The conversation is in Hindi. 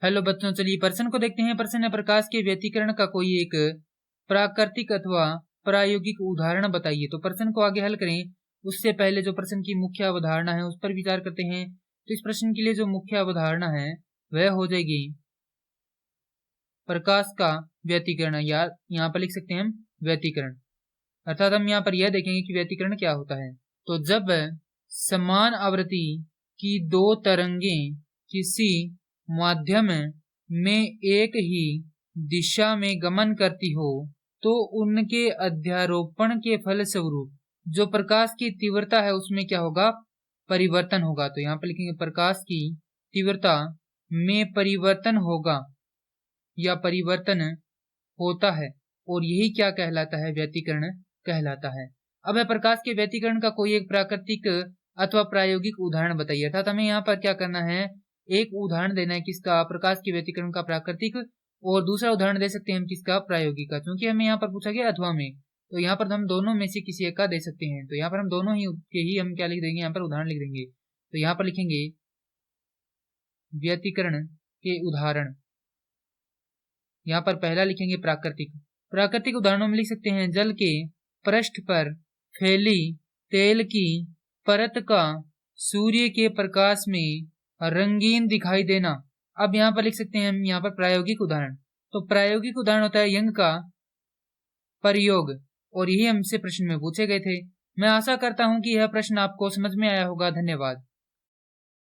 हेलो बच्चों, चलिए प्रश्न को देखते हैं। प्रश्न है प्रकाश के व्यतिकरण का कोई एक प्राकृतिक अथवा प्रायोगिक उदाहरण बताइए। तो प्रश्न को आगे हल करें उससे पहले जो प्रश्न की मुख्य अवधारणा है उस पर विचार करते हैं। तो इस प्रश्न के लिए जो मुख्य अवधारणा है वह हो जाएगी प्रकाश का व्यतिकरण, या यहाँ पर लिख सकते हैं हम व्यतिकरण। अर्थात हम यहाँ पर यह देखेंगे कि व्यतिकरण क्या होता है। तो जब समान आवृत्ति की दो तरंगें किसी माध्यम में एक ही दिशा में गमन करती हो तो उनके अध्यारोपण के फलस्वरूप जो प्रकाश की तीव्रता है उसमें क्या होगा, परिवर्तन होगा। तो यहाँ पर लिखेंगे प्रकाश की तीव्रता में परिवर्तन होगा या परिवर्तन होता है, और यही क्या कहलाता है, व्यतिकरण कहलाता है। अब है प्रकाश के व्यतिकरण का कोई एक प्राकृतिक अथवा प्रायोगिक उदाहरण बताइए। अर्थात हमें यहाँ पर क्या करना है, एक उदाहरण देना है किसका, प्रकाश के व्यतिकरण का प्राकृतिक, और दूसरा उदाहरण दे सकते हैं हम किसका, प्रायोगिक का। क्योंकि हमें यहाँ पर पूछा गया अथवा में, तो यहाँ पर हम दोनों में से किसी एक का दे सकते हैं। तो यहाँ पर हम दोनों ही के ही हम क्या लिख देंगे, यहाँ पर उदाहरण लिख देंगे। तो यहाँ पर लिखेंगे व्यतिकरण के उदाहरण। यहाँ पर पहला लिखेंगे प्राकृतिक। प्राकृतिक उदाहरणों में लिख सकते हैं जल के पृष्ठ पर फैली तेल की परत का सूर्य के प्रकाश में रंगीन दिखाई देना। अब यहाँ पर लिख सकते हैं हम यहाँ पर प्रायोगिक उदाहरण। तो प्रायोगिक उदाहरण होता है यंग का प्रयोग, और यही हमसे प्रश्न में पूछे गए थे। मैं आशा करता हूं कि यह प्रश्न आपको समझ में आया होगा। धन्यवाद।